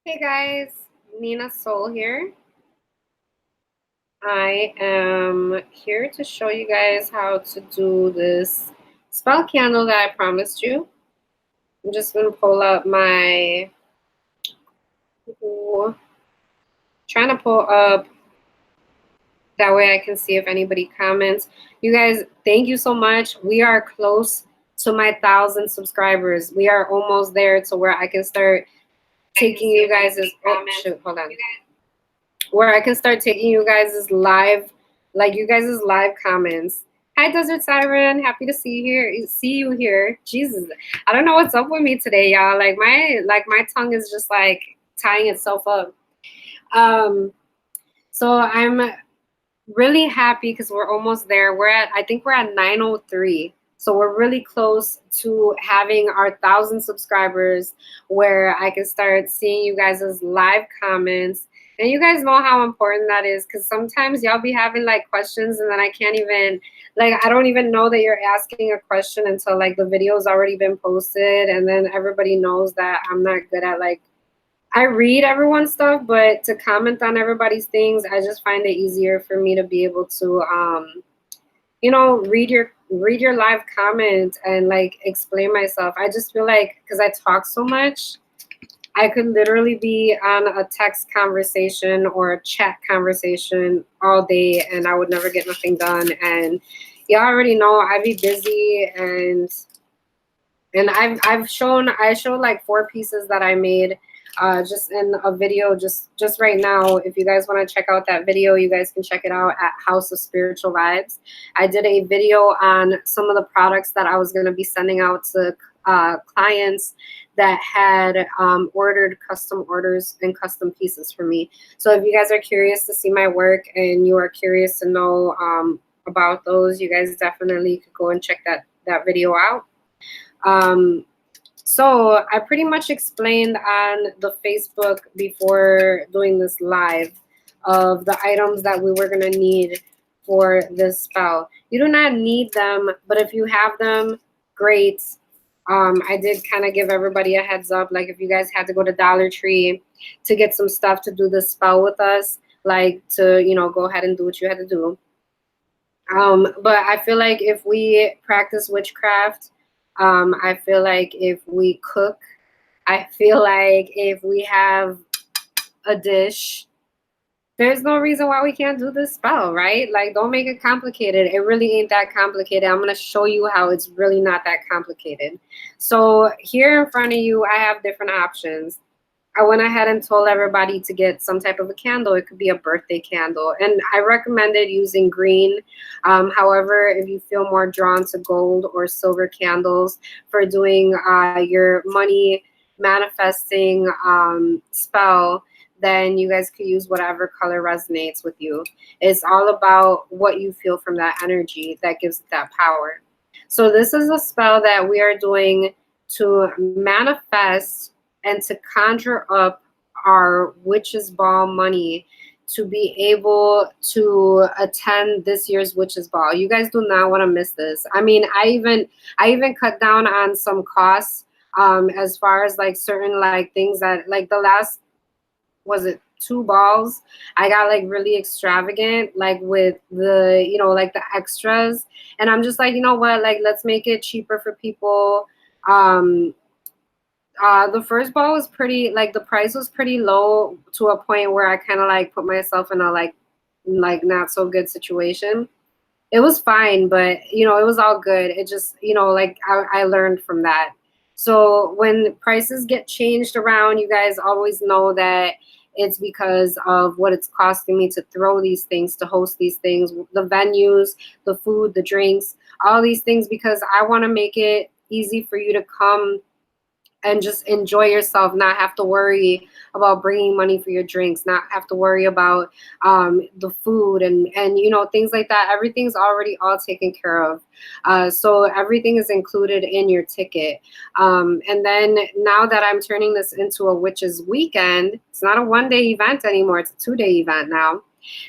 Hey guys, Nina Soul here. I am here to show you guys how to do this spell candle that I promised you. I'm just going to pull up my, trying to pull up that way I can see if anybody comments. You guys, thank you so much. We are close to my 1,000 subscribers. We are almost there to where I can start taking you guys' hold on. Where I can start taking you guys' live, like you guys' live comments. Hi, Desert Siren. Happy to see you here. Jesus, I don't know what's up with me today, y'all. Like my tongue is just like tying itself up. So I'm really happy because we're almost there. I think we're at 903. So we're really close to having our 1,000 subscribers where I can start seeing you guys' live comments. And you guys know how important that is because sometimes y'all be having like questions and then I can't even, like, I don't even know that you're asking a question until like the video's already been posted. And then everybody knows that I'm not good at like, I read everyone's stuff, but to comment on everybody's things, I just find it easier for me to be able to, read your live comment and like explain myself. I just feel like because I talk so much, I could literally be on a text conversation or a chat conversation all day, and I would never get nothing done. And y'all already know I be busy, and I showed like 4 pieces that I made just in a video just right now. If you guys want to check out that video, you guys can check it out at House of Spiritual Vibes. I did a video on some of the products that I was going to be sending out to clients that had ordered custom orders and custom pieces for me. So if you guys are curious to see my work and you are curious to know about those, you guys definitely could go and check that video out. So I pretty much explained on the Facebook before doing this live of the items that we were going to need for this spell. You do not need them, but if you have them, great. I did kind of give everybody a heads up, like if you guys had to go to Dollar Tree to get some stuff to do this spell with us, like to, go ahead and do what you had to do. But I feel like if we practice witchcraft, I feel like if we cook, I feel like if we have a dish, there's no reason why we can't do this spell, right? Like, don't make it complicated. It really ain't that complicated. I'm going to show you how it's really not that complicated. So here in front of you, I have different options. I went ahead and told everybody to get some type of a candle. It could be a birthday candle. And I recommended using green. However, if you feel more drawn to gold or silver candles for doing your money manifesting spell, then you guys could use whatever color resonates with you. It's all about what you feel from that energy that gives it that power. So this is a spell that we are doing to manifest and to conjure up our witches ball money to be able to attend this year's witches ball. You guys do not want to miss this. I mean, I even cut down on some costs as far as like certain like things that like the last, was it 2 balls, I got like really extravagant, like with the, like the extras. And I'm just like, you know what, like let's make it cheaper for people. The first ball was pretty, like the price was pretty low to a point where I kind of like put myself in a like not so good situation. It was fine, but it was all good. It just, like I learned from that. So when prices get changed around, you guys always know that it's because of what it's costing me to throw these things, to host these things, the venues, the food, the drinks, all these things, because I want to make it easy for you to come and just enjoy yourself, not have to worry about bringing money for your drinks, not have to worry about the food and things like that. Everything's already all taken care of. So everything is included in your ticket. And then now that I'm turning this into a witches weekend, it's not a 1-day event anymore. It's a 2-day event now.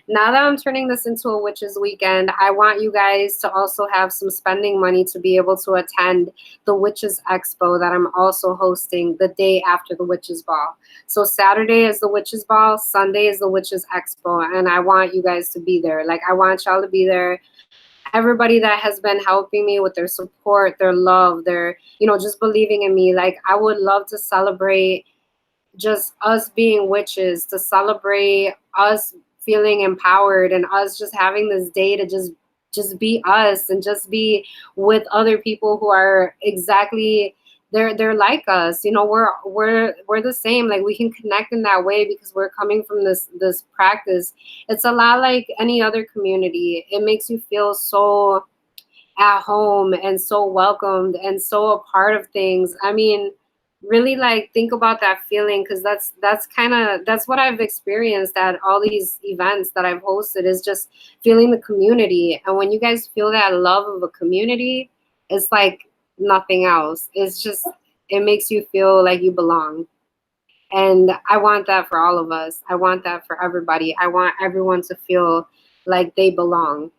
Now that I'm turning this into a witches weekend, I want you guys to also have some spending money to be able to attend the Witches Expo that I'm also hosting the day after the Witches Ball. So Saturday is the Witches Ball, Sunday is the Witches Expo, and I want you guys to be there. Like, I want y'all to be there. Everybody that has been helping me with their support, their love, their, just believing in me. Like, I would love to celebrate just us being witches, to celebrate us feeling empowered and us just having this day to just be us and just be with other people who are exactly they're like us. We're the same. Like, we can connect in that way because we're coming from this practice. It's a lot like any other community. It makes you feel so at home and so welcomed and so a part of things. I mean, really, like, think about that feeling, because that's what I've experienced at all these events that I've hosted, is just feeling the community. And when you guys feel that love of a community, it's like nothing else. It makes you feel like you belong. And I want that for all of us. I want that for everybody. I want everyone to feel like they belong.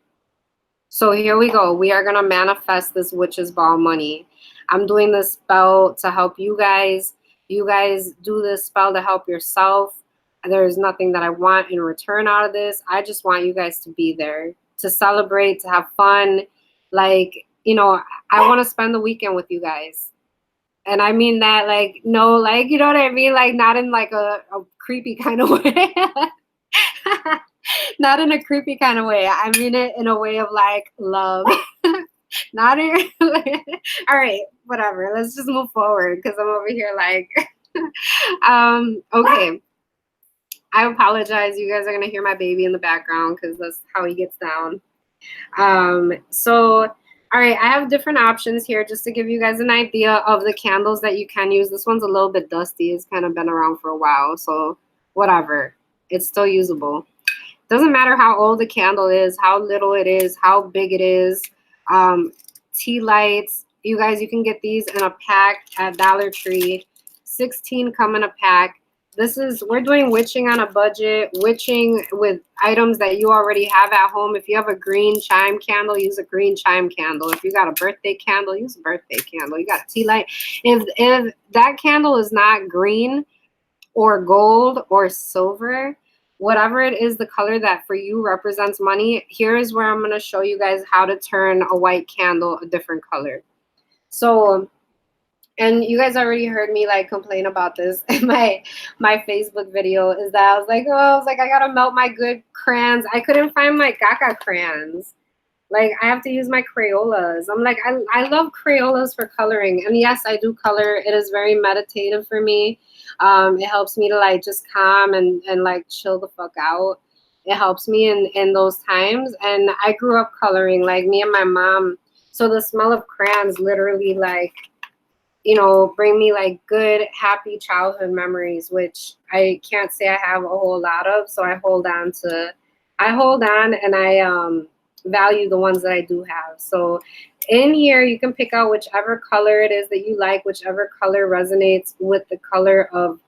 So here we go. We are going to manifest this witch's ball money. I'm doing this spell to help you guys. You guys do this spell to help yourself. There's nothing that I want in return out of this. I just want you guys to be there, to celebrate, to have fun. Like, I want to spend the weekend with you guys. And I mean that, like, no, like, you know what I mean? Like, not in like a creepy kind of way. Not in a creepy kind of way. I mean it in a way of like love. Not in all right, whatever. Let's just move forward because I'm over here like okay. I apologize. You guys are gonna hear my baby in the background because that's how he gets down. So all right, I have different options here just to give you guys an idea of the candles that you can use. This one's a little bit dusty. It's kind of been around for a while, so whatever. It's still usable. Doesn't matter how old the candle is, how little it is, how big it is. Tea lights. You guys, you can get these in a pack at Dollar Tree. 16 come in a pack. We're doing witching on a budget, witching with items that you already have at home. If you have a green chime candle, use a green chime candle. If you got a birthday candle, use a birthday candle. You got a tea light. If that candle is not green or gold or silver, whatever it is, the color that for you represents money, here is where I'm going to show you guys how to turn a white candle a different color. So, and you guys already heard me like complain about this in my Facebook video, is that I was like, I got to melt my good crayons. I couldn't find my Gaga crayons. Like, I have to use my Crayolas. I'm like, I love Crayolas for coloring. And yes, I do color. It is very meditative for me. It helps me to like just calm and like chill the fuck out. It helps me in those times. And I grew up coloring, like me and my mom. So the smell of crayons literally like, bring me like good, happy childhood memories, which I can't say I have a whole lot of. So I hold on and I value the ones that I do have. So in here, you can pick out whichever color it is that you like, whichever color resonates with the color of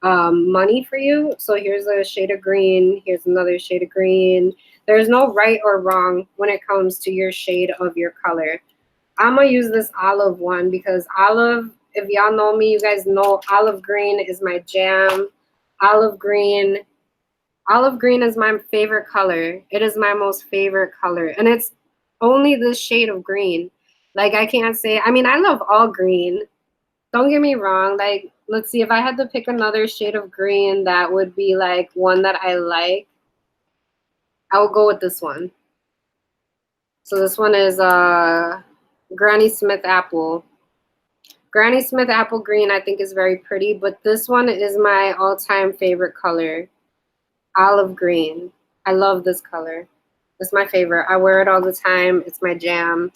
money for you. So here's a shade of green. Here's another shade of green. There's no right or wrong when it comes to your shade of your color. I'm going to use this olive one because olive, if y'all know me, you guys know olive green is my jam. Olive green is my favorite color. It is my most favorite color. And it's only this shade of green. Like, I can't say, I mean, I love all green. Don't get me wrong. Like, let's see, if I had to pick another shade of green that would be like one that I like, I would go with this one. So this one is Granny Smith Apple. Granny Smith Apple Green I think is very pretty, but this one is my all-time favorite color. Olive green. I love this color. It's my favorite. I wear it all the time. It's my jam.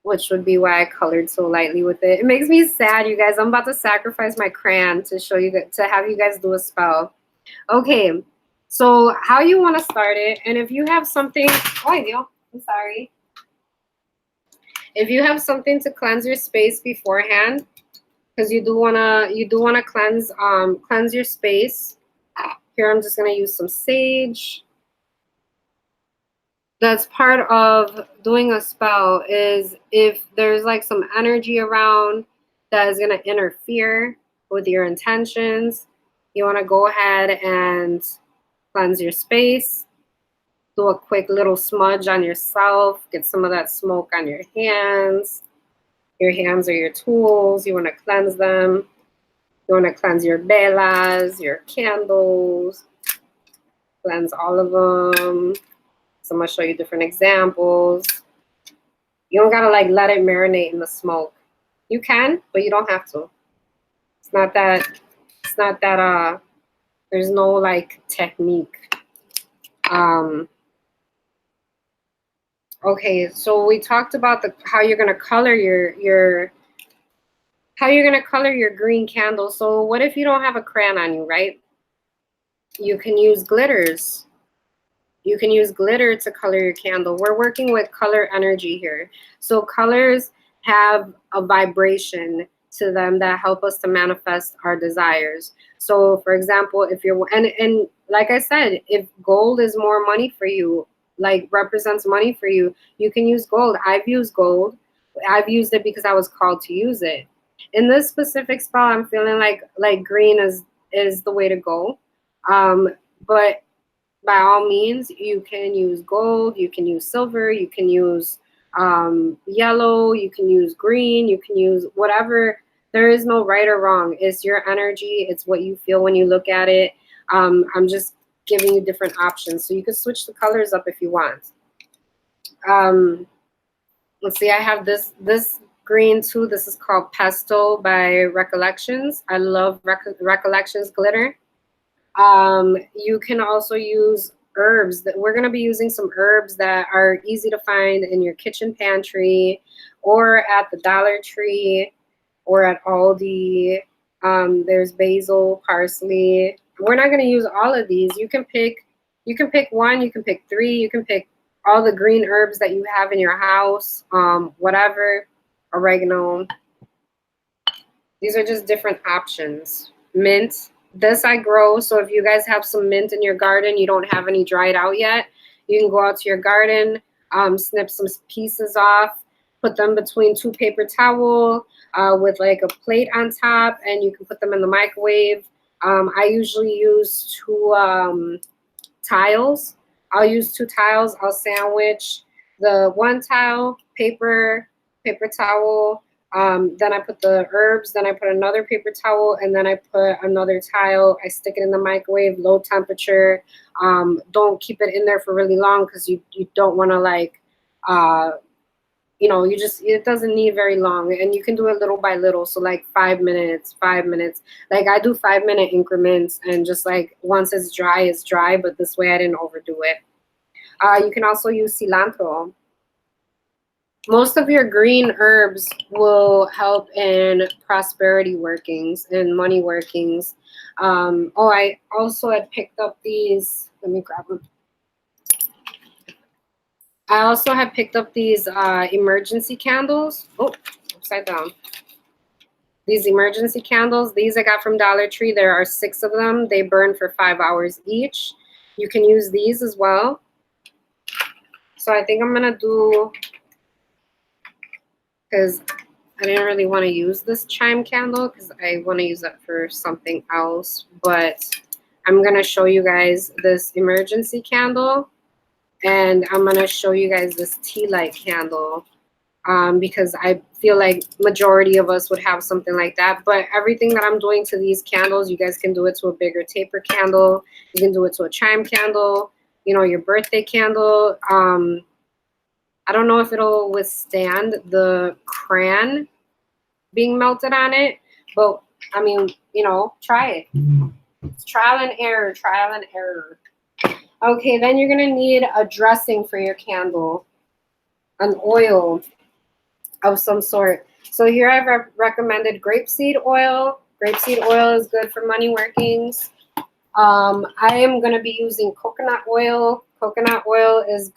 Which would be why I colored so lightly with it. It makes me sad, you guys. I'm about to sacrifice my crayon to show you, to have you guys do a spell. Okay, so how you want to start it, and if you have something, I'm sorry. If you have something to cleanse your space beforehand, because you do wanna cleanse your space. Here I'm just going to use some sage. That's part of doing a spell, is if there's like some energy around that is going to interfere with your intentions, you want to go ahead and cleanse your space. Do a quick little smudge on yourself. Get some of that smoke on your hands. Your hands are your tools. You want to cleanse them. You want to cleanse your velas, your candles. Cleanse all of them. So I'm going to show you different examples. You don't got to like let it marinate in the smoke. You can, but you don't have to. It's not that, there's no like technique. Okay, so we talked about how you're gonna color your green candle. So what if you don't have a crayon on you, right? You can use glitters. You can use glitter to color your candle. We're working with color energy here. So colors have a vibration to them that help us to manifest our desires. So for example, if you're, and like I said, if gold is more money for you, like represents money for you, you can use gold. I've used gold. I've used it because I was called to use it. In this specific spell, I'm feeling like green is the way to go. But by all means, you can use gold, you can use silver, you can use yellow, you can use green, you can use whatever. There is no right or wrong. It's your energy. It's what you feel when you look at it. I'm just giving you different options. So you can switch the colors up if you want. Let's see, I have this green too. This is called Pesto by Recollections. I love Recollections glitter. You can also use herbs. That we're going to be using some herbs that are easy to find in your kitchen pantry or at the Dollar Tree or at Aldi. There's basil, parsley. We're not going to use all of these. You can pick one, you can pick three, you can pick all the green herbs that you have in your house, whatever, oregano. These are just different options. Mint. This I grow, so if you guys have some mint in your garden, you don't have any dried out yet, you can go out to your garden, snip some pieces off, put them between 2 paper towels with like a plate on top, and you can put them in the microwave. I usually use 2 tiles. I'll use 2 tiles. I'll sandwich the 1 tile, paper towel. Then I put the herbs, then I put another paper towel, and then I put another tile. I stick it in the microwave, low temperature. Don't keep it in there for really long because you don't want to like, it doesn't need very long. And you can do it little by little. So like 5 minutes. Like I do 5-minute increments, and just like once it's dry, but this way I didn't overdo it. You can also use cilantro. Most of your green herbs will help in prosperity workings and money workings. I also had picked up these. Let me grab them. I also have picked up these emergency candles. Oh, upside down. These emergency candles, these I got from Dollar Tree. There are 6 of them. They burn for 5 hours each. You can use these as well. So I think I'm going to do, because I didn't really want to use this chime candle because I want to use that for something else. But I'm going to show you guys this emergency candle. And I'm going to show you guys this tea light candle because I feel like majority of us would have something like that. But everything that I'm doing to these candles, you guys can do it to a bigger taper candle. You can do it to a chime candle, your birthday candle. I don't know if it'll withstand the crayon being melted on it, but I mean, try it. It's trial and error. Okay, then you're going to need a dressing for your candle, an oil of some sort. So here I've recommended grapeseed oil. Grapeseed oil is good for money workings. I am going to be using coconut oil. Coconut oil is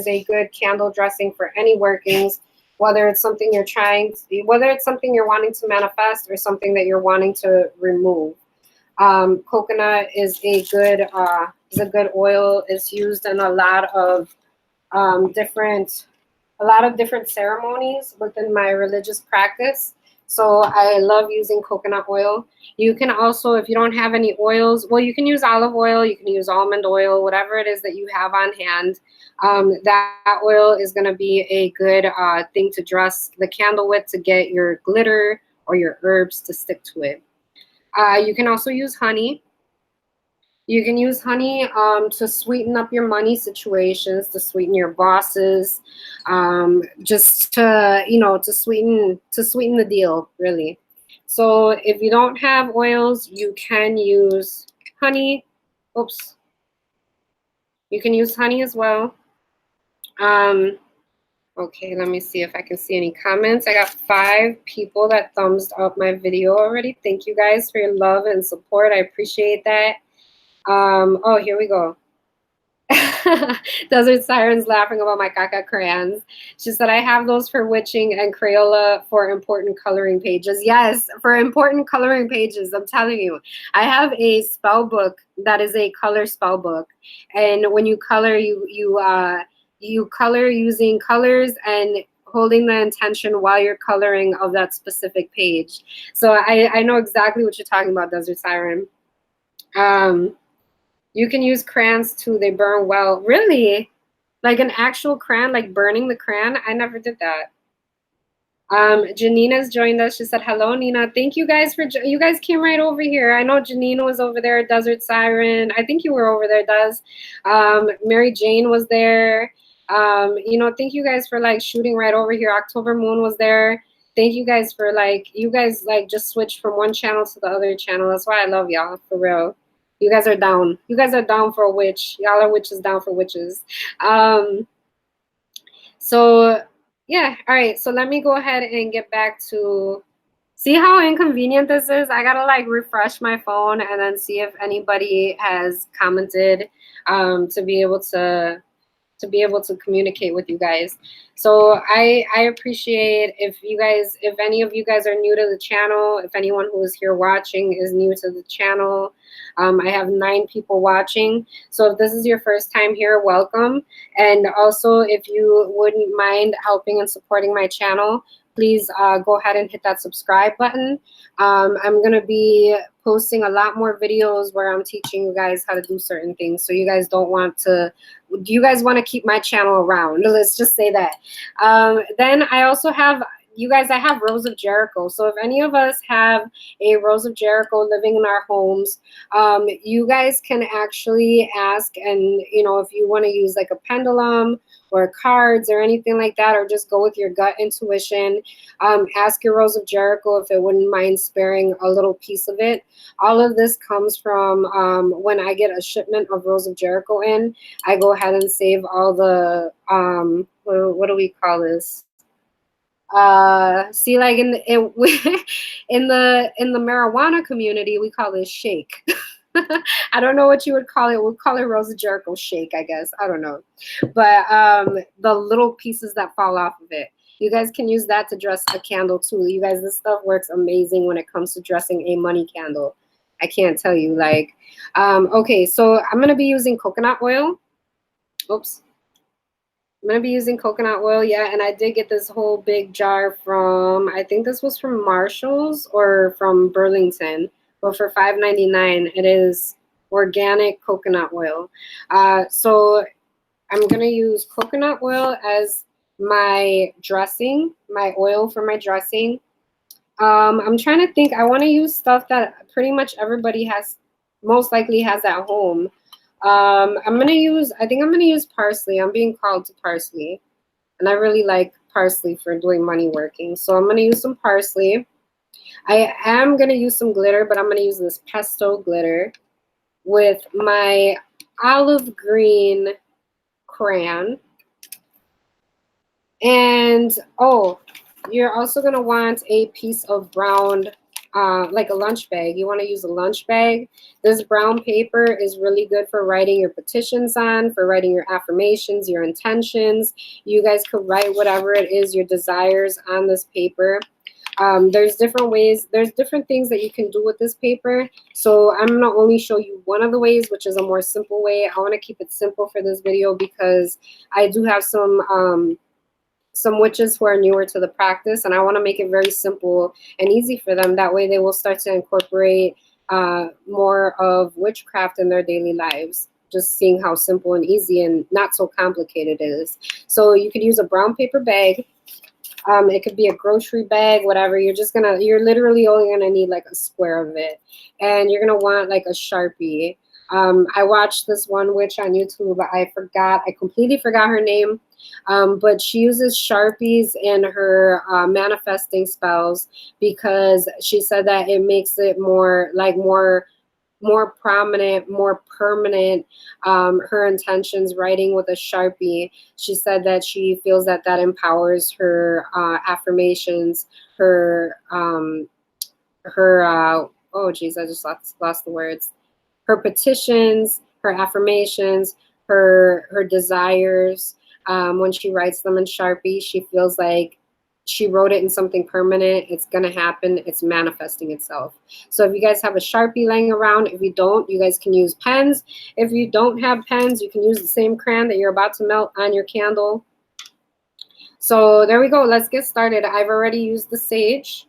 a good candle dressing for any workings, whether it's something you're wanting to manifest or something that you're wanting to remove. Coconut is a good oil. It's used in different a lot of different ceremonies within my religious practice. So I love using coconut oil. You can also, if you don't have any oils, well, you can use olive oil, you can use almond oil, whatever it is that you have on hand. That oil is going to be a good thing to dress the candle with to get your glitter or your herbs to stick to it. You can also use honey. You can use honey to sweeten up your money situations, to sweeten your bosses, just to to sweeten the deal, really. So if you don't have oils, you can use honey. Oops. You can use honey as well. Okay, let me see if I can see any comments. I got 5 people that thumbs up my video already. Thank you guys for your love and support. I appreciate that. Oh, here we go. Desert Sirens laughing about my caca crayons. She said, I have those for witching and Crayola for important coloring pages. Yes, for important coloring pages. I'm telling you. I have a spell book that is a color spell book. And when you color, you color using colors and holding the intention while you're coloring of that specific page. So I know exactly what you're talking about, Desert Siren. You can use crayons too. They burn well. Really? Like an actual crayon, like burning the crayon? I never did that. Janina's joined us. She said, hello, Nina. Thank you guys you guys came right over here. I know Janina was over there, Desert Siren. I think you were over there, Des. Mary Jane was there. Thank you guys for like shooting right over here. October Moon was there. Thank you guys for you guys just switched from one channel to the other channel. That's why I love y'all, for real. You guys are down. You guys are down for a witch. Y'all are witches down for witches. So yeah, all right. So let me go ahead and get back to, see how inconvenient this is? I gotta refresh my phone and then see if anybody has commented to be able to communicate with you guys. So I appreciate if any of you guys are new to the channel, if anyone who is here watching is new to the channel. I have 9 people watching. So if this is your first time here, welcome. And also, if you wouldn't mind helping and supporting my channel, please go ahead and hit that subscribe button. I'm going to be posting a lot more videos where I'm teaching you guys how to do certain things. So you guys want to keep my channel around? Let's just say that. Then I also have, I have Rose of Jericho. So if any of us have a Rose of Jericho living in our homes, you guys can actually ask, and if you want to use like a pendulum or cards or anything like that, or just go with your gut intuition, ask your Rose of Jericho if it wouldn't mind sparing a little piece of it. All of this comes from when I get a shipment of Rose of Jericho in, I go ahead and save all the what do we call this? See, like in the in the marijuana community, we call this shake. I don't know what you would call it. We'll call it Rose of Jericho shake, I guess. I don't know. But the little pieces that fall off of it, you guys can use that to dress a candle too. You guys, this stuff works amazing when it comes to dressing a money candle. I can't tell you. Okay, so I'm going to be using coconut oil. Oops. I'm going to be using coconut oil, yeah, and I did get this whole big jar from, I think this was from Marshall's or from Burlington, but for $5.99, it is organic coconut oil. So I'm going to use coconut oil as my dressing, my oil for my dressing. I'm trying to think. I want to use stuff that pretty much everybody most likely has at home. I think I'm going to use parsley. I'm being called to parsley. And I really like parsley for doing money working. So I'm going to use some parsley. I am going to use some glitter, but I'm going to use this pesto glitter with my olive green crayon. And, oh, you're also going to want a piece of brown, like a lunch bag. You want to use a lunch bag. This brown paper is really good for writing your petitions on, for writing your affirmations, your intentions. You guys could write whatever it is, your desires on this paper. There's different ways, there's different things that you can do with this paper. So I'm going to only show you one of the ways, which is a more simple way. I want to keep it simple for this video because I do have some witches who are newer to the practice, and I want to make it very simple and easy for them. That way they will start to incorporate more of witchcraft in their daily lives, just seeing how simple and easy and not so complicated it is. So you could use a brown paper bag. It could be a grocery bag, whatever. You're literally only gonna need like a square of it, and you're gonna want like a Sharpie. I watched this one witch on YouTube. I completely forgot her name, but she uses Sharpies in her manifesting spells because she said that it makes it more prominent, more permanent, her intentions writing with a Sharpie. She said that she feels that that empowers her affirmations, oh geez, I just lost the words. Her petitions, her affirmations, her desires. When she writes them in Sharpie, she feels like she wrote it in something permanent. It's going to happen. It's manifesting itself. So if you guys have a Sharpie laying around, if you don't, you guys can use pens. If you don't have pens, you can use the same crayon that you're about to melt on your candle. So there we go. Let's get started. I've already used the sage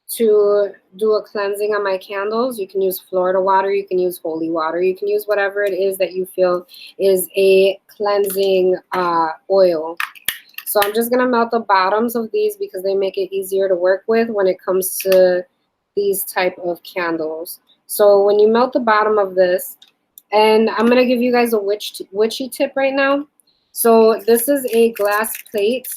to do a cleansing on my candles. You can use Florida water, you can use holy water, you can use whatever it is that you feel is a cleansing oil. So I'm just gonna melt the bottoms of these because they make it easier to work with when it comes to these type of candles. So when you melt the bottom of this, and I'm gonna give you guys a witchy tip right now. So this is a glass plate.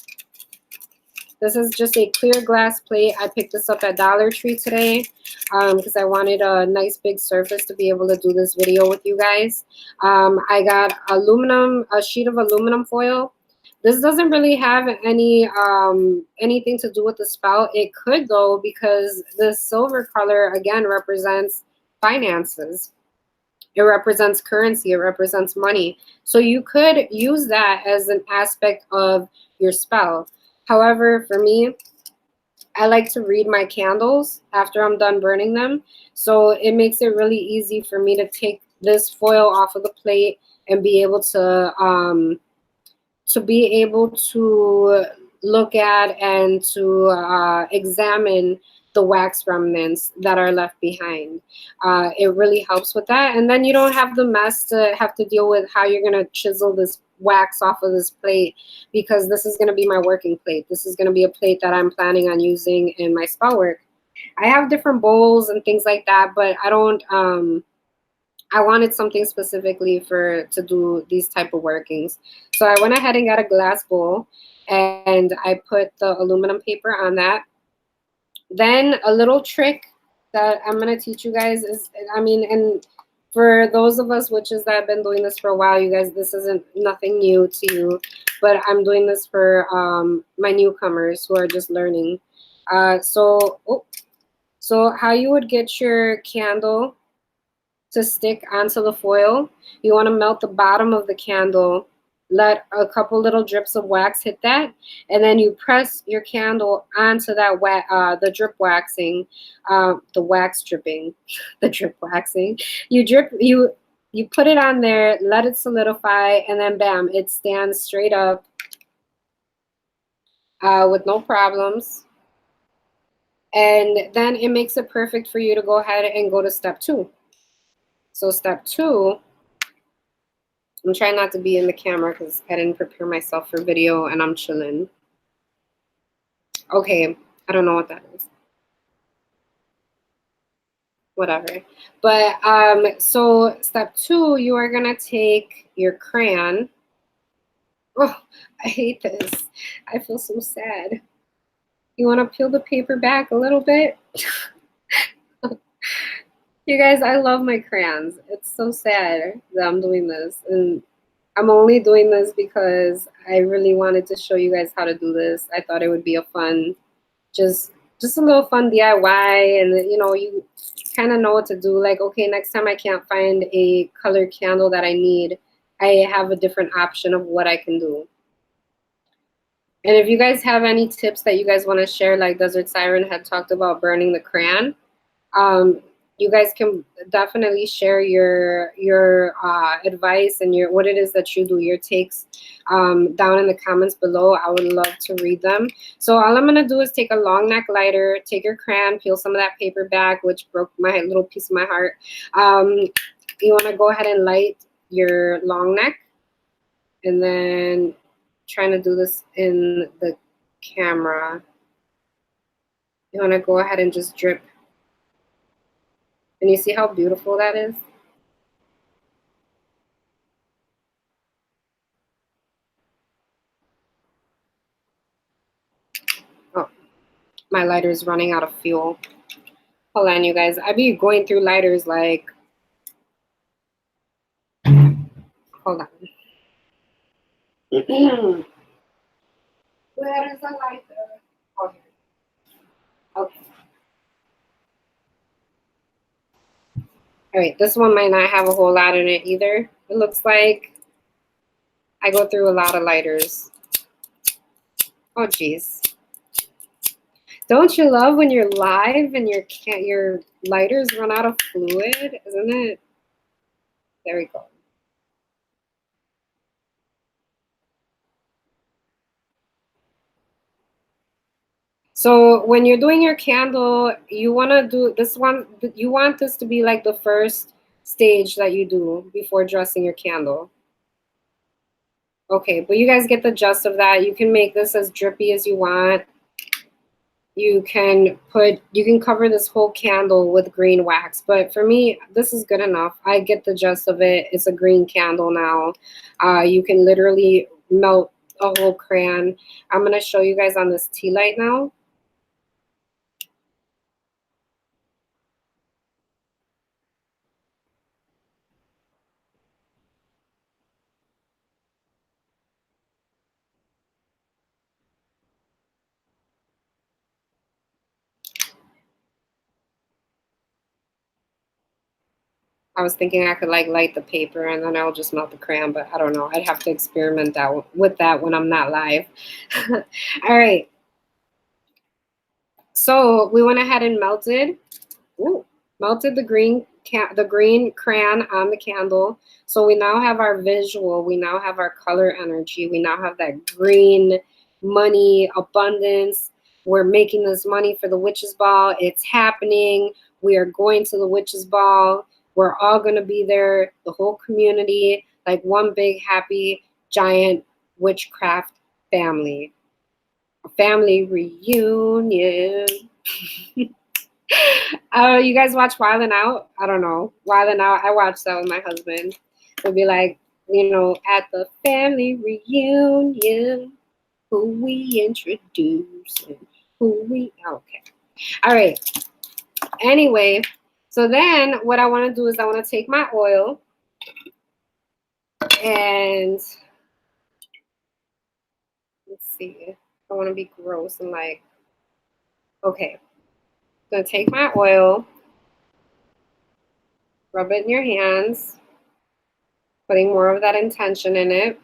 This is just a clear glass plate. I picked this up at Dollar Tree today because I wanted a nice big surface to be able to do this video with you guys. I got a sheet of aluminum foil. This doesn't really have anything to do with the spell. It could though, because the silver color again represents finances. It represents currency. It represents money. So you could use that as an aspect of your spell. However, for me, I like to read my candles after I'm done burning them. So it makes it really easy for me to take this foil off of the plate and be able to look at and to examine the wax remnants that are left behind. It really helps with that. And then you don't have the mess to have to deal with how you're going to chisel this wax off of this plate, because this is going to be my working plate. This is going to be a plate that I'm planning on using in my spell work. I have different bowls and things like that, but I don't, I wanted something specifically to do these type of workings. So I went ahead and got a glass bowl and I put the aluminum paper on that. Then a little trick that I'm going to teach you guys is, and for those of us witches that have been doing this for a while, you guys, this isn't nothing new to you, but I'm doing this for my newcomers who are just learning. So how you would get your candle to stick onto the foil, you want to melt the bottom of the candle, let a couple little drips of wax hit that, and then you press your candle onto that the drip waxing, the wax dripping, the drip waxing. You put it on there, let it solidify, and then bam, it stands straight up with no problems. And then it makes it perfect for you to go ahead and go to step 2. So step 2, I'm trying not to be in the camera because I didn't prepare myself for video and I'm chilling. Okay, I don't know what that is. Whatever. But so step 2, you are gonna take your crayon. Oh, I hate this. I feel so sad. You want to peel the paper back a little bit? You guys, I love my crayons. It's so sad that I'm doing this. And I'm only doing this because I really wanted to show you guys how to do this. I thought it would be a fun, just a little fun DIY. And, you know, you kind of know what to do. Like, okay, next time I can't find a colored candle that I need, I have a different option of what I can do. And if you guys have any tips that you guys want to share, like Desert Siren had talked about burning the crayon, you guys can definitely share your advice and your what it is that you do, your takes, down in the comments below. I would love to read them. So all I'm gonna do is take a long neck lighter, take your crayon, peel some of that paper back, which broke my little piece of my heart. You want to go ahead and light your long neck, and then trying to do this in the camera. You want to go ahead and just drip. And you see how beautiful that is? Oh, my lighter is running out of fuel. Hold on, you guys. I be going through lighters like, hold on. Where is the lighter? Oh, here. Okay. All right, this one might not have a whole lot in it either. It looks like I go through a lot of lighters. Oh, geez. Don't you love when you're live and your lighters run out of fluid? Isn't it? There we go. So when you're doing your candle, you want to do this one. You want this to be like the first stage that you do before dressing your candle. Okay, but you guys get the gist of that. You can make this as drippy as you want. You can cover this whole candle with green wax, but for me, this is good enough. I get the gist of it. It's a green candle now. You can literally melt a whole crayon. I'm going to show you guys on this tea light now. I was thinking I could like light the paper and then I'll just melt the crayon, but I don't know. I'd have to experiment with that when I'm not live. All right. So we went ahead and melted the green crayon on the candle. So we now have our visual. We now have our color energy. We now have that green money abundance. We're making this money for the witch's ball. It's happening. We are going to the witch's ball. We're all going to be there, the whole community, like one big, happy, giant witchcraft family. A family reunion. You guys watch Wild 'N Out? I don't know. Wild 'N Out, I watched that with my husband. It'd be like, at the family reunion, who we introduce and who we, okay. All right. Anyway, so then what I want to do is I want to take my oil and let's see. I want to be gross and like, okay. I'm going to take my oil, rub it in your hands, putting more of that intention in it.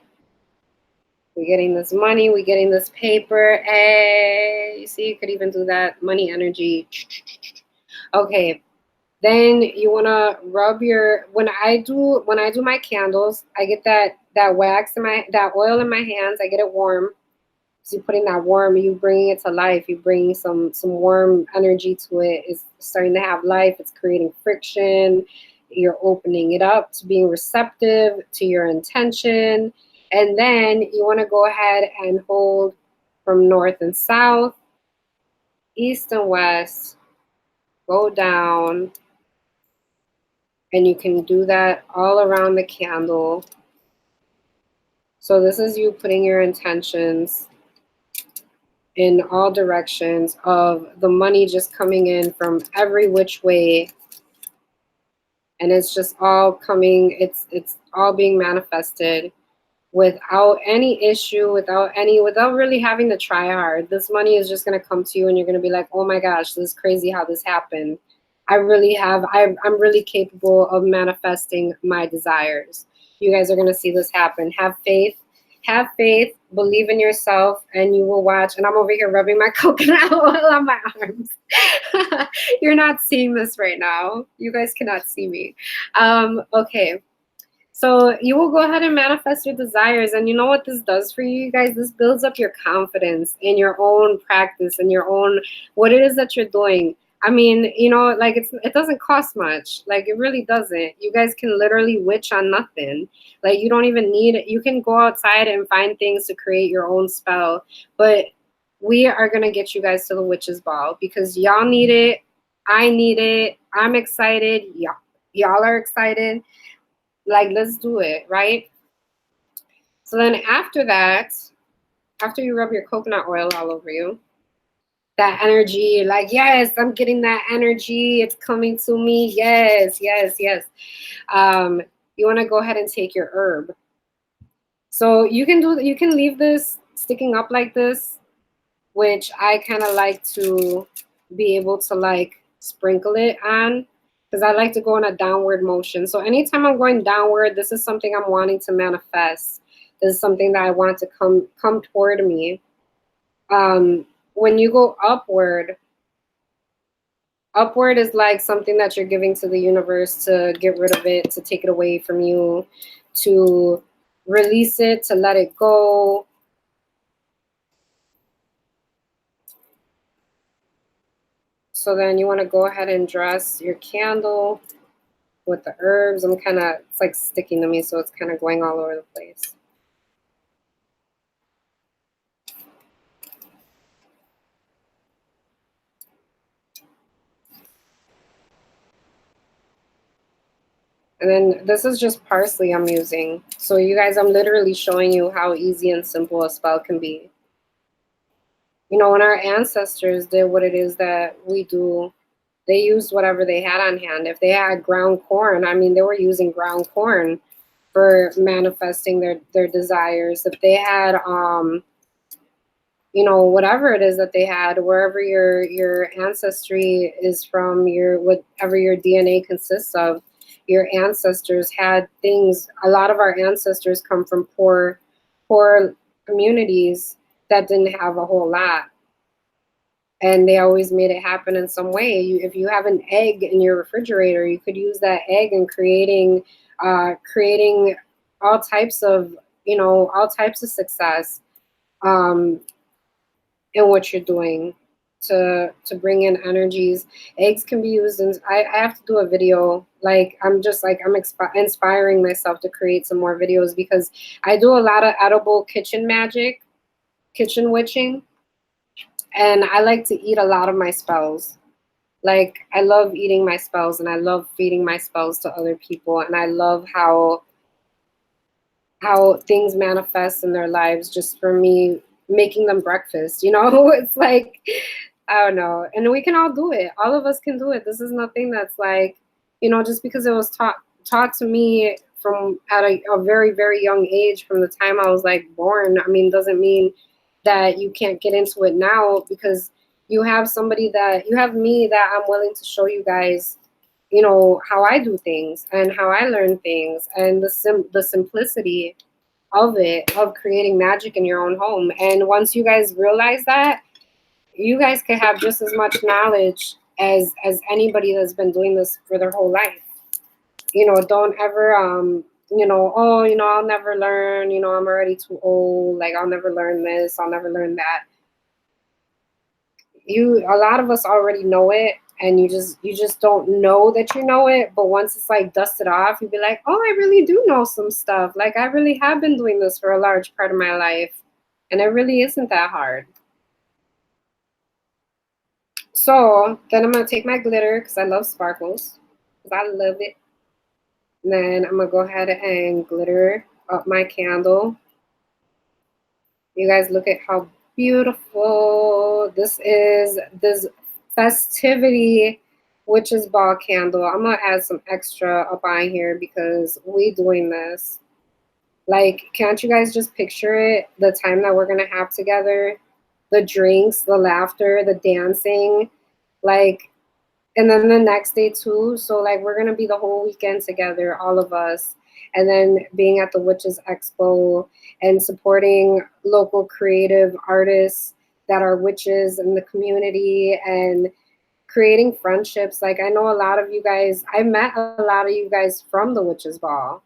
We're getting this money, we're getting this paper. Hey, you see, you could even do that money energy. Okay. Then you want to rub your, when I do my candles, I get that wax in that oil in my hands. I get it warm. So you're putting that warm, you bringing it to life. You bringing some warm energy to it. It's starting to have life. It's creating friction. You're opening it up to being receptive to your intention. And then you want to go ahead and hold from north and south, east and west, go down. And you can do that all around the candle. So this is you putting your intentions in all directions of the money just coming in from every which way. And it's just all coming, it's all being manifested without any issue, without really having to try hard. This money is just going to come to you and you're going to be like, oh my gosh, this is crazy how this happened. I'm really capable of manifesting my desires. You guys are going to see this happen. Have faith Have faith, believe in yourself, and you will watch. And I'm over here rubbing my coconut oil on my arms. You're not seeing this right now. You guys cannot see me. Okay. So you will go ahead and manifest your desires. And you know what this does for you guys? This builds up your confidence in your own practice and your own, what it is that you're doing. I mean, you know, like it doesn't cost much. Like it really doesn't. You guys can literally witch on nothing. Like you don't even need it. You can go outside and find things to create your own spell. But we are going to get you guys to the witch's ball because y'all need it. I need it. I'm excited. Y'all are excited. Like, let's do it, right? So then after that, after you rub your coconut oil all over you, that energy, like, yes, I'm getting that energy. It's coming to me. Yes, yes, yes. You want to go ahead and take your herb. So you can leave this sticking up like this, which I kind of like to be able to like sprinkle it on because I like to go in a downward motion. So anytime I'm going downward, this is something I'm wanting to manifest. This is something that I want to come toward me. When you go upward is like something that you're giving to the universe to get rid of it, to take it away from you, to release it, to let it go. So then you want to go ahead and dress your candle with the herbs. It's like sticking to me, so it's kind of going all over the place. And then this is just parsley I'm using. So you guys, I'm literally showing you how easy and simple a spell can be. You know, when our ancestors did what it is that we do, they used whatever they had on hand. If they had ground corn, I mean, they were using ground corn for manifesting their desires. If they had, you know, whatever it is that they had, wherever your ancestry is from, whatever your DNA consists of, your ancestors had things. A lot of our ancestors come from poor communities that didn't have a whole lot. And they always made it happen in some way. If you have an egg in your refrigerator, you could use that egg in creating all types of, you know, all types of success in what you're doing to bring in energies. Eggs can be used in, I have to do a video. Like, I'm inspiring myself to create some more videos because I do a lot of edible kitchen magic, kitchen witching. And I like to eat a lot of my spells. Like, I love eating my spells and I love feeding my spells to other people. And I love how things manifest in their lives just for me making them breakfast, you know? It's like, I don't know. And we can all do it. All of us can do it. This is nothing that's like, you know, just because it was taught to me from at a very, very young age, from the time I was like born, I mean, doesn't mean that you can't get into it now, because you have somebody that you have me that I'm willing to show you guys, you know, how I do things and how I learn things, and the simplicity of it, of creating magic in your own home. And once you guys realize that, you guys can have just as much knowledge as anybody that's been doing this for their whole life. You know, don't ever you know, oh, you know, I'll never learn, you know, I'm already too old, like I'll never learn this, I'll never learn that. A lot of us already know it, and you just don't know that you know it. But once it's like dusted off, you'll be like, oh, I really do know some stuff. Like, I really have been doing this for a large part of my life, and it really isn't that hard. So then I'm gonna take my glitter, because I love sparkles, because I love it. And then I'm gonna go ahead and glitter up my candle. You guys, look at how beautiful this is. This festivity witch's ball candle. I'm gonna add some extra up on here because we doing this. Like, can't you guys just picture it? The time that we're gonna have together, the drinks, the laughter, the dancing, like, and then the next day too. So like, we're gonna be the whole weekend together, all of us. and then being at the Witches Expo and supporting local creative artists that are witches in the community, and creating friendships. Like, I know a lot of you guys, I met a lot of you guys from the Witches Ball,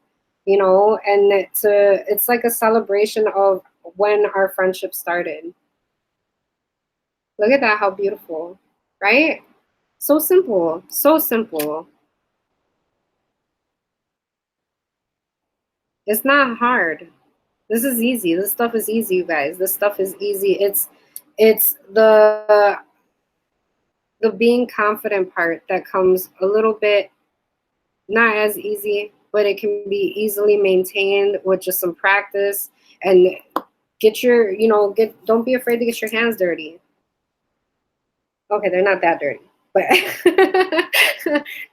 you know, and it's like a celebration of when our friendship started. Look at that, how beautiful, right? So simple, so simple. It's not hard. This is easy. This stuff is easy, you guys. This stuff is easy. It's the being confident part that comes a little bit not as easy, but it can be easily maintained with just some practice. And get your, you know, don't be afraid to get your hands dirty. Okay, they're not that dirty, but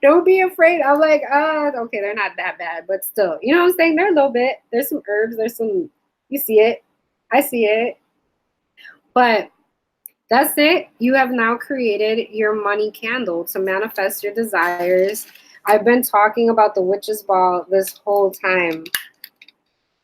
don't be afraid. I'm like, okay, they're not that bad, but still, you know what I'm saying? They're a little bit. There's some herbs. There's some. You see it. I see it. But that's it. You have now created your money candle to manifest your desires. I've been talking about the witch's ball this whole time.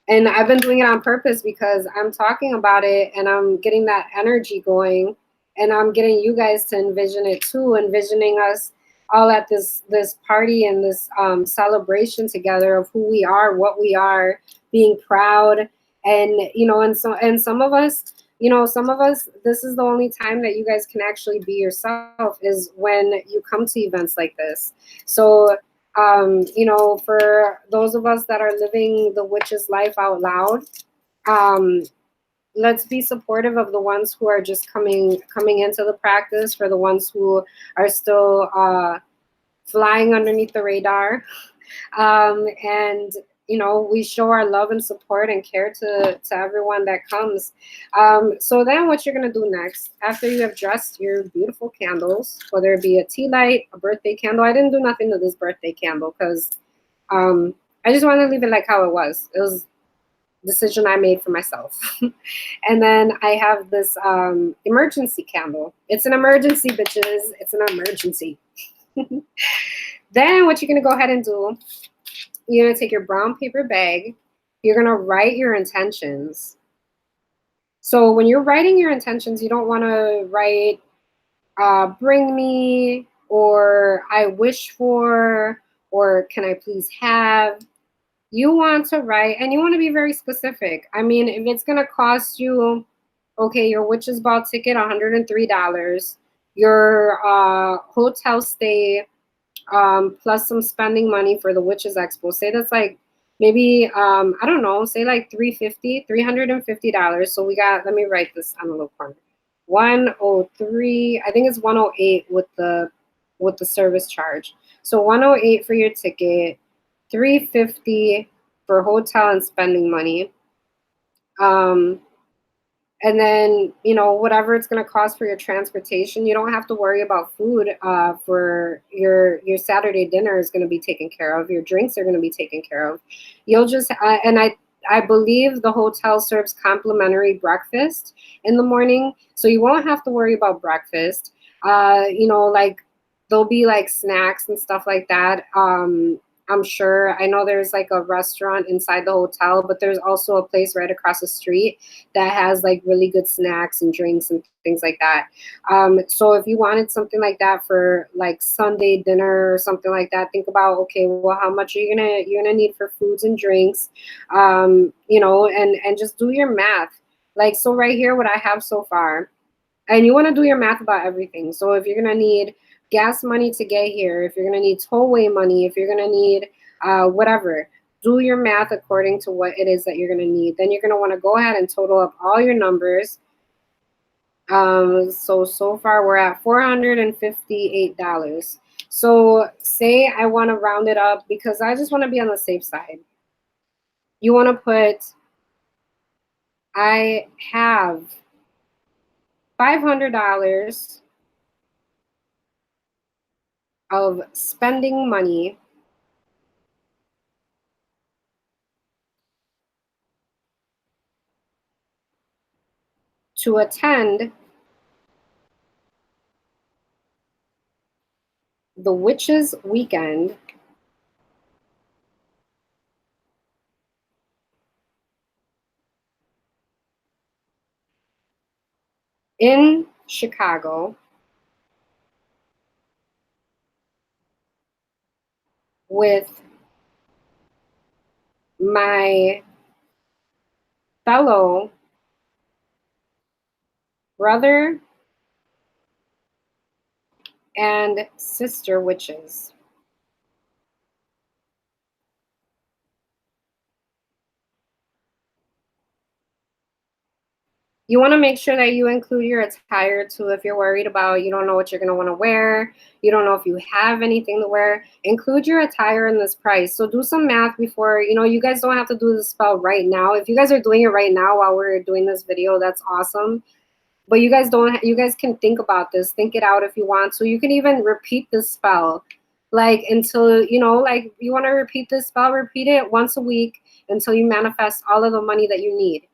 And I've been doing it on purpose because I'm talking about it and I'm getting that energy going, and I'm getting you guys to envision it too, envisioning us all at this party and this celebration together of who we are, what we are, being proud. And you know, and some of us, you know, some of us, this is the only time that you guys can actually be yourself, is when you come to events like this. So you know, for those of us that are living the witch's life out loud, um, let's be supportive of the ones who are just coming into the practice. For the ones who are still flying underneath the radar, and you know, we show our love and support and care to everyone that comes. So then what you're going to do next, after you have dressed your beautiful candles, whether it be a tea light, a birthday candle. I didn't do nothing to this birthday candle because I just wanted to leave it like how it was. It was a decision I made for myself. And then I have this emergency candle. It's an emergency, bitches. It's an emergency. Then what you're going to go ahead and do, you're going to take your brown paper bag. You're going to write your intentions. So when you're writing your intentions, you don't want to write bring me, or I wish for, or can I please have. You want to write, and you want to be very specific. I mean, if it's going to cost you, okay, your witch's ball ticket, $103, your hotel stay, plus some spending money for the Witches Expo. Say that's like maybe I don't know, say like $350. So we got, let me write this on the little corner. 103, I think it's 108 with the service charge. So 108 for your ticket, 350 for hotel and spending money. And then, you know, whatever it's going to cost for your transportation, you don't have to worry about food. For your Saturday dinner is going to be taken care of. Your drinks are going to be taken care of. You'll just, and I believe the hotel serves complimentary breakfast in the morning, so you won't have to worry about breakfast. You know, like there'll be like snacks and stuff like that. I'm sure. I know there's like a restaurant inside the hotel, but there's also a place right across the street that has like really good snacks and drinks and things like that. So if you wanted something like that for like Sunday dinner or something like that, think about, okay, well, how much are you're gonna need for foods and drinks, you know, and just do your math. Like, so right here, what I have so far, and you want to do your math about everything. So if you're gonna need gas money to get here, if you're gonna need tollway money, if you're gonna need whatever, do your math according to what it is that you're gonna need. Then you're gonna want to go ahead and total up all your numbers. So far we're at $458. So say I want to round it up because I just want to be on the safe side. You want to put, I have $500 of spending money to attend the Witches Weekend in Chicago with my fellow brother and sister witches. You want to make sure that you include your attire too. If you're worried about, you don't know what you're going to want to wear, you don't know if you have anything to wear, include your attire in this price. So do some math before, you guys don't have to do the spell right now. If you guys are doing it right now while we're doing this video, that's awesome. But you guys can think about this, think it out if you want to. You can even repeat the spell like until, like you want to repeat this spell, repeat it once a week until you manifest all of the money that you need.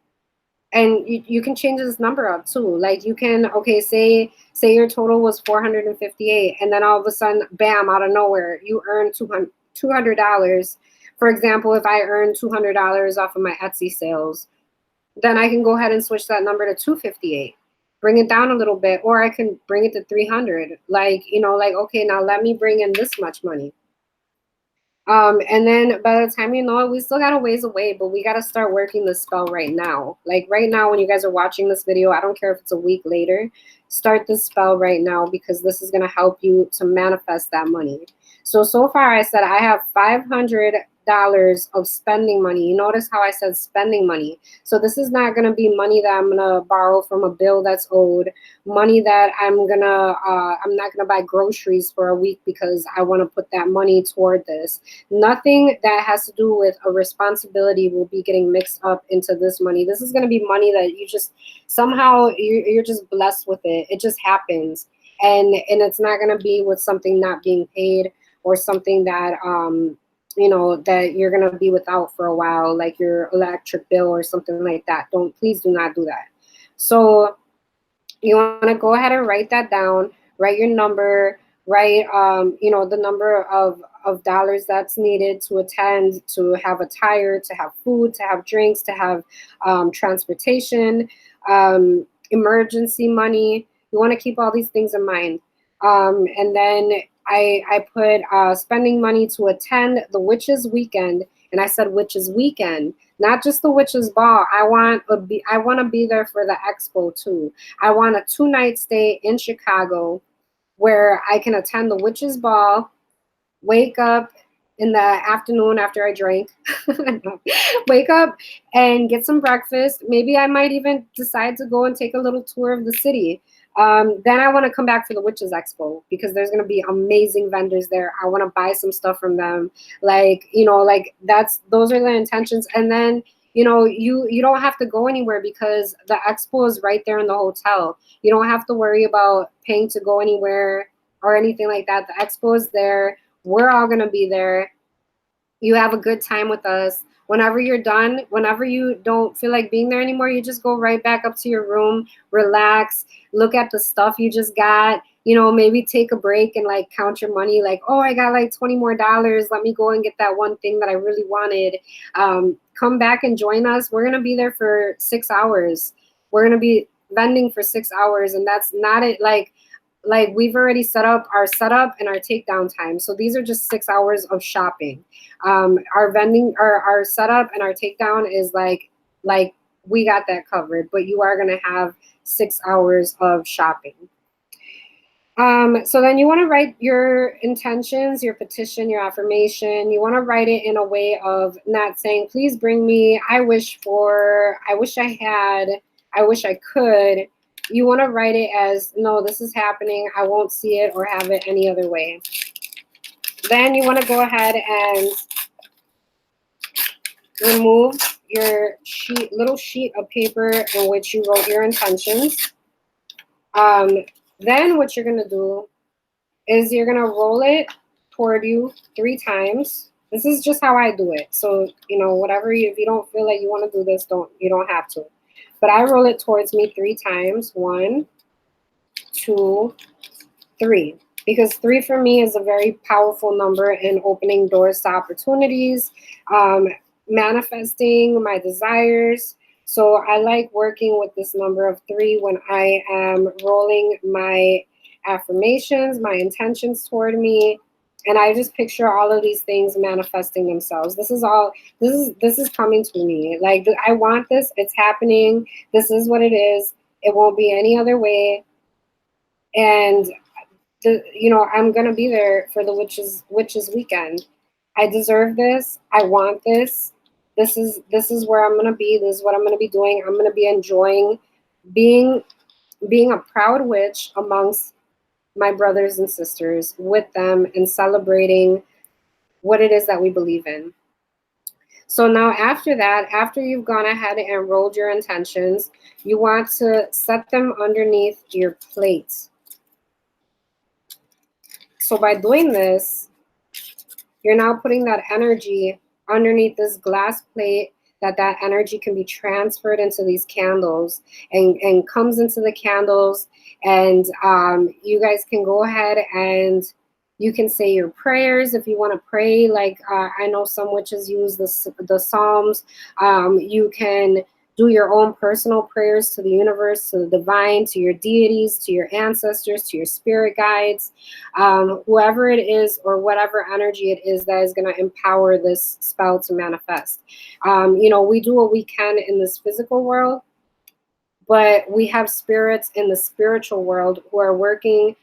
And you can change this number up too. Like you can, okay, say your total was 458, and then all of a sudden, bam, out of nowhere, you earn $200. For example, if I earn $200 off of my Etsy sales, then I can go ahead and switch that number to 258, bring it down a little bit, or I can bring it to 300. Like, okay, now let me bring in this much money. And then by the time you know it, we still got a ways away, but we got to start working the spell right now. Like right now, when you guys are watching this video, I don't care if it's a week later, start the spell right now, because this is going to help you to manifest that money. So far I said I have $500 of spending money. You notice how I said spending money. So this is not going to be money that I'm going to borrow from a bill that's owed, money that I'm not going to buy groceries for a week because I want to put that money toward this. Nothing that has to do with a responsibility will be getting mixed up into this money. This is going to be money that you just somehow you're just blessed with it. It just happens. And it's not going to be with something not being paid or something that that you're going to be without for a while, like your electric bill or something like that. Please do not do that. So you want to go ahead and write that down, write your number, write, the number of dollars that's needed to attend, to have attire, to have food, to have drinks, to have transportation, emergency money. You want to keep all these things in mind. And then I put spending money to attend the Witches Weekend, and I said Witches Weekend, not just the Witches Ball. I want to be there for the expo too. I want a 2-night stay in Chicago where I can attend the Witches Ball, wake up in the afternoon after I drank, wake up and get some breakfast. Maybe I might even decide to go and take a little tour of the city. Then I want to come back for the Witches Expo because there's going to be amazing vendors there. I want to buy some stuff from them. Those are the intentions. And then, you don't have to go anywhere because the expo is right there in the hotel. You don't have to worry about paying to go anywhere or anything like that. The expo is there. We're all going to be there. You have a good time with us. Whenever you're done, whenever you don't feel like being there anymore, you just go right back up to your room, relax, look at the stuff you just got, maybe take a break and like count your money, like, oh, I got like $20 more. Let me go and get that one thing that I really wanted. Come back and join us. We're going to be there for 6 hours. We're going to be vending for 6 hours, and that's not it. Like we've already set up our setup and our takedown time. So these are just 6 hours of shopping. Our vending, our setup and our takedown is like we got that covered, but you are going to have 6 hours of shopping. So then you want to write your intentions, your petition, your affirmation. You want to write it in a way of not saying, please bring me, I wish I had, I wish I could. You want to write it as, no, this is happening. I won't see it or have it any other way. Then you want to go ahead and remove your little sheet of paper in which you wrote your intentions. Then what you're going to do is you're going to roll it toward you 3 times. This is just how I do it. So, if you don't feel like you want to do this, you don't have to. But I roll it towards me 3 times. 1, 2, 3. Because 3 for me is a very powerful number in opening doors to opportunities, manifesting my desires, So I like working with this number of 3 when I am rolling my affirmations, my intentions toward me, and I just picture all of these things manifesting themselves. This is coming to me. Like, I want this, it's happening. This is what it is. It won't be any other way. And I'm gonna be there for the witches weekend. I deserve this. I want this. This is where I'm gonna be. This is what I'm gonna be doing. I'm gonna be enjoying being being a proud witch amongst my brothers and sisters, with them, and celebrating what it is that we believe in. So now after that, after you've gone ahead and rolled your intentions, you want to set them underneath your plate. So by doing this, you're now putting that energy underneath this glass plate, that energy can be transferred into these candles and comes into the candles. And you guys can go ahead and you can say your prayers if you want to pray. Like I know some witches use the Psalms. You can do your own personal prayers to the universe, to the divine, to your deities, to your ancestors, to your spirit guides, whoever it is or whatever energy it is that is going to empower this spell to manifest. We do what we can in this physical world, but we have spirits in the spiritual world who are working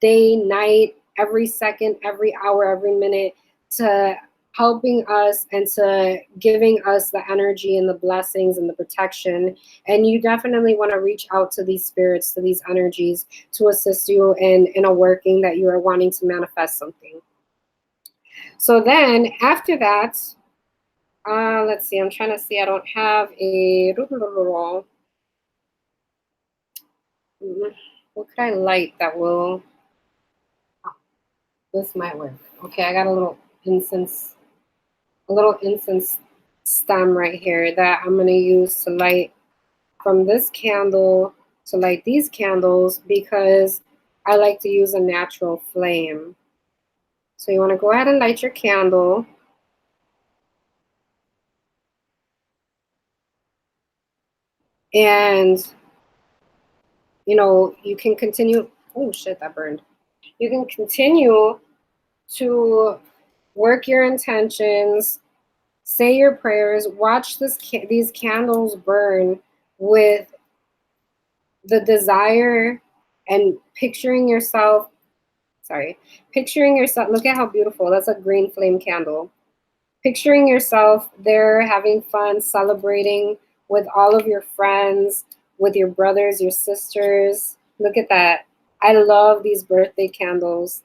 day, night, every second, every hour, every minute to helping us and to giving us the energy and the blessings and the protection. And you definitely want to reach out to these spirits, to these energies, to assist you in a working that you are wanting to manifest something. So then after that, let's see, I'm trying to see, I don't have a, what could I light that will, this might work. Okay, I got a little incense stem right here that I'm going to use to light from this candle to light these candles, because I like to use a natural flame. So you want to go ahead and light your candle. And you can continue. Oh shit, that burned. You can continue to work your intentions, say your prayers, watch these candles burn with the desire and picturing yourself, look at how beautiful, that's a green flame candle. Picturing yourself there having fun, celebrating with all of your friends, with your brothers, your sisters. Look at that. I love these birthday candles.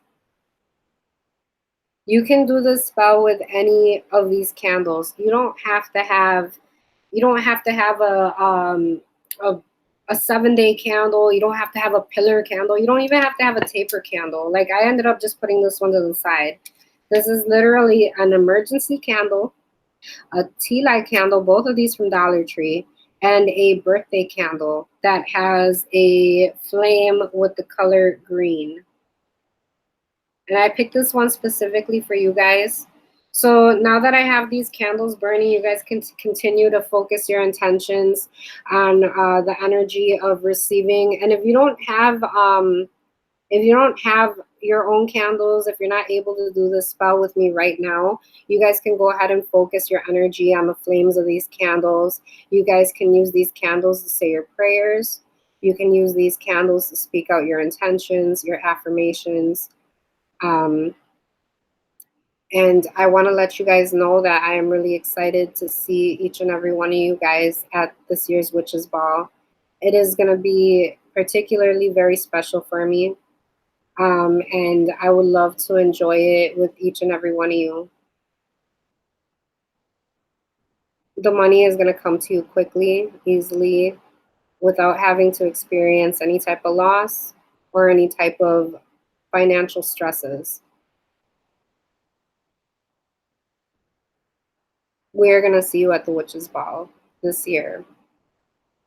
You can do this spell with any of these candles. You don't have to have a 7-day candle. You don't have to have a pillar candle. You don't even have to have a taper candle. Like I ended up just putting this one to the side. This is literally an emergency candle, a tea light candle, both of these from Dollar Tree, and a birthday candle that has a flame with the color green. And I picked this one specifically for you guys. So now that I have these candles burning, you guys can continue to focus your intentions on the energy of receiving. And if you don't have your own candles, if you're not able to do this spell with me right now, you guys can go ahead and focus your energy on the flames of these candles. You guys can use these candles to say your prayers. You can use these candles to speak out your intentions, your affirmations. And I want to let you guys know that I am really excited to see each and every one of you guys at this year's Witches Ball. It is going to be particularly very special for me. And I would love to enjoy it with each and every one of you. The money is going to come to you quickly, easily, without having to experience any type of loss or any type of financial stresses. We're going to see you at the Witches Ball this year,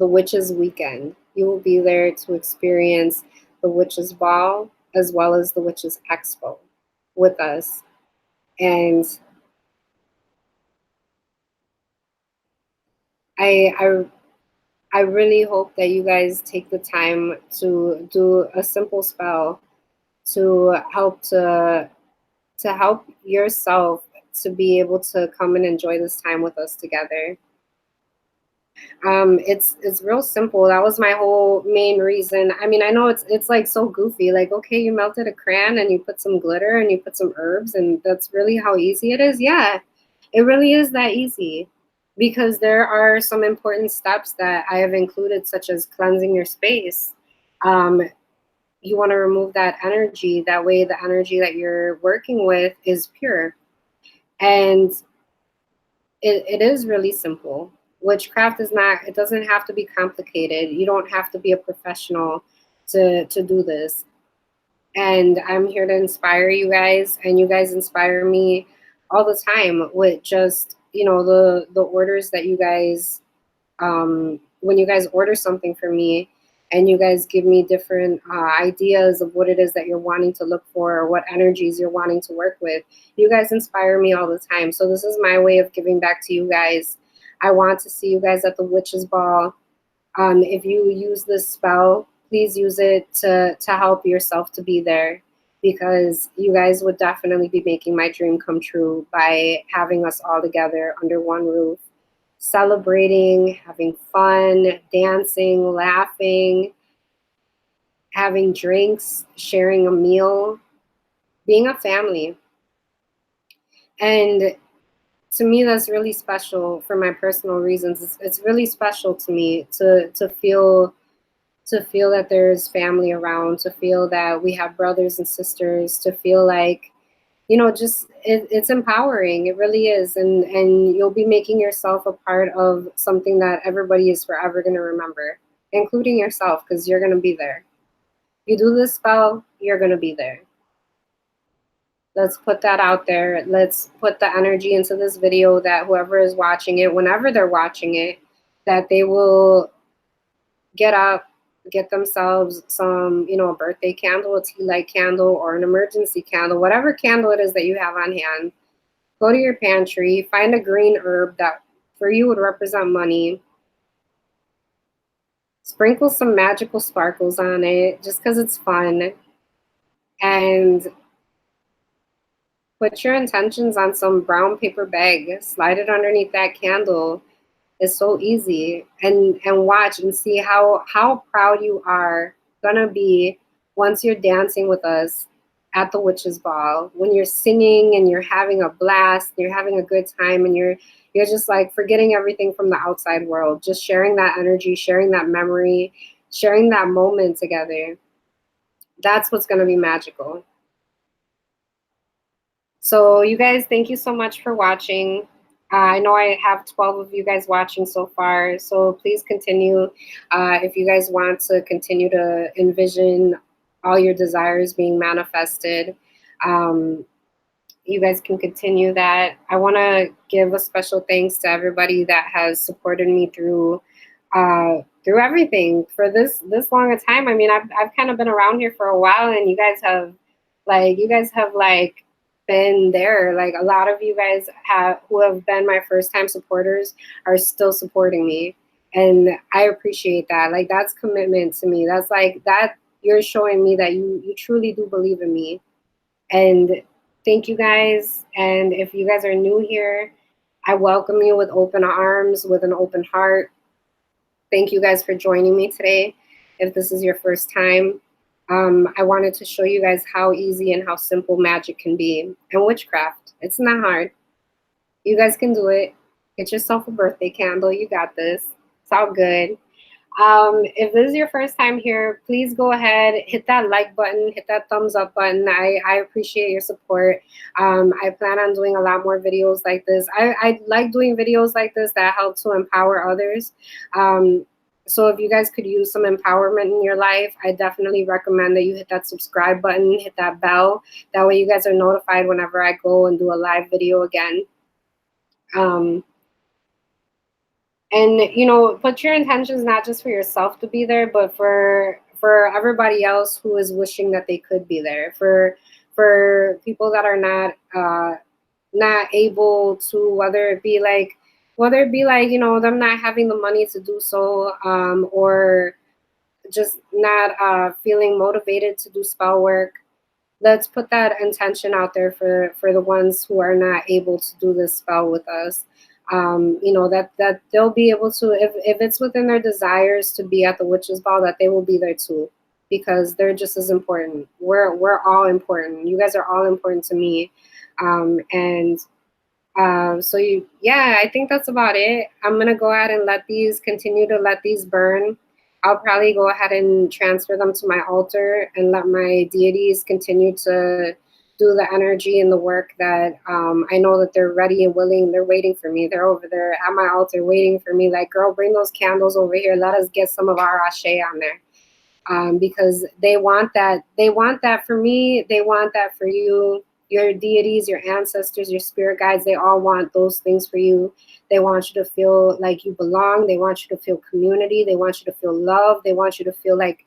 the Witches Weekend. You will be there to experience the Witches Ball as well as the Witches Expo with us. And I really hope that you guys take the time to do a simple spell to help yourself to be able to come and enjoy this time with us together. It's real simple. That was my whole main reason. I mean, I know it's like so goofy. Like, okay, you melted a crayon and you put some glitter and you put some herbs, and that's really how easy it is. Yeah, it really is that easy. Because there are some important steps that I have included, such as cleansing your space. Um, you want to remove that energy. That way, the energy that you're working with is pure. And it is really simple. Witchcraft is not, it doesn't have to be complicated. You don't have to be a professional to do this. And I'm here to inspire you guys, and you guys inspire me all the time with just, the orders that you guys, when you guys order something for me and you guys give me different ideas of what it is that you're wanting to look for or what energies you're wanting to work with, you guys inspire me all the time. So this is my way of giving back to you guys. I want to see you guys at the Witches Ball. If you use this spell, please use it to help yourself to be there, because you guys would definitely be making my dream come true by having us all together under one roof, celebrating, having fun, dancing, laughing, having drinks, sharing a meal, being a family. And to me, that's really special for my personal reasons. It's really special to me to feel that there's family around, to feel that we have brothers and sisters, to feel like, just it's empowering. It really is. And you'll be making yourself a part of something that everybody is forever going to remember, including yourself, because you're going to be there. You do this spell, you're going to be there. Let's put that out there. Let's put the energy into this video that whoever is watching it, whenever they're watching it, that they will get up, get themselves some, a birthday candle, a tea light candle, or an emergency candle, whatever candle it is that you have on hand. Go to your pantry, find a green herb that for you would represent money. Sprinkle some magical sparkles on it just because it's fun. And put your intentions on some brown paper bag. Slide it underneath that candle. It's so easy. And watch and see how proud you are gonna be once you're dancing with us at the Witches Ball, when you're singing and you're having a blast, you're having a good time, and you're just like forgetting everything from the outside world, just sharing that energy, sharing that memory, sharing that moment together. That's what's gonna be magical. So you guys, thank you so much for watching. I know I have 12 of you guys watching so far, so please continue. If you guys want to continue to envision all your desires being manifested, you guys can continue that. I want to give a special thanks to everybody that has supported me through everything for this long a time. I mean, I've kind of been around here for a while, and you guys have been there. Like, a lot of you guys who have been my first time supporters are still supporting me, and I appreciate that. Like, that's commitment to me. That's like that you're showing me that you truly do believe in me. And thank you guys. And if you guys are new here, I welcome you with open arms, with an open heart. Thank you guys for joining me today. If this is your first time, I wanted to show you guys how easy and how simple magic can be. And witchcraft, it's not hard. You guys can do it. Get yourself a birthday candle. You got this. It's all good. If this is your first time here, please go ahead, hit that like button, hit that thumbs up button. I appreciate your support. I plan on doing a lot more videos like this. I like doing videos like this that help to empower others. So if you guys could use some empowerment in your life, I definitely recommend that you hit that subscribe button, hit that bell. That way you guys are notified whenever I go and do a live video again. And put your intentions not just for yourself to be there, but for everybody else who is wishing that they could be there. For people that are not able to, whether it be like whether it be like, you know, them not having the money to do so, or just not feeling motivated to do spell work. Let's put that intention out there for the ones who are not able to do this spell with us. You know, that they'll be able to, if it's within their desires to be at the witches ball, that they will be there too, because they're just as important. We're all important. You guys are all important to me. And so yeah, I think that's about it. I'm gonna go ahead and continue to let these burn. I'll probably go ahead and transfer them to my altar and let my deities continue to do the energy and the work that I know that they're ready and willing. They're waiting for me. They're over there at my altar waiting for me. Like, girl, bring those candles over here. Let us get some of our ashe on there. Because they want that. They want that for me. They want that for you. Your deities, your ancestors, your spirit guides, they all want those things for you. They want you to feel like you belong. They want you to feel community. They want you to feel love. They want you to feel like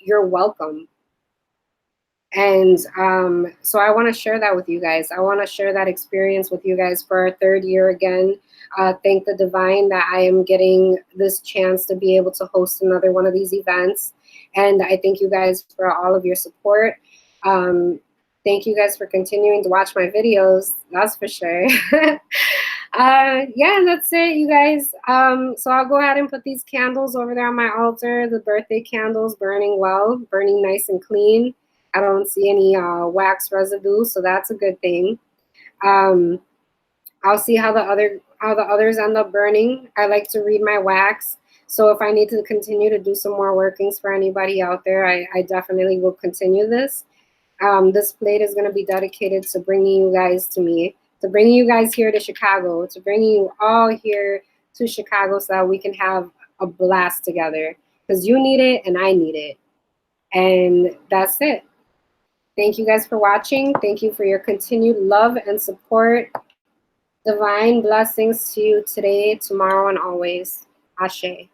you're welcome. And so I want to share that with you guys. I want to share that experience with you guys for our third year again. Thank the divine that I am getting this chance to be able to host another one of these events. And I thank you guys for all of your support. Thank you guys for continuing to watch my videos. That's for sure. Yeah, that's it, you guys. So I'll go ahead and put these candles over there on my altar. The birthday candles burning well, burning nice and clean. I don't see any wax residue, so that's a good thing. I'll see how the others end up burning. I like to read my wax, so if I need to continue to do some more workings for anybody out there, I definitely will continue this. This plate is going to be dedicated to bringing you guys to me, to bringing you guys here to Chicago, to bringing you all here to Chicago so that we can have a blast together, because you need it and I need it. And that's it. Thank you guys for watching. Thank you for your continued love and support. Divine blessings to you today, tomorrow, and always. Ashe.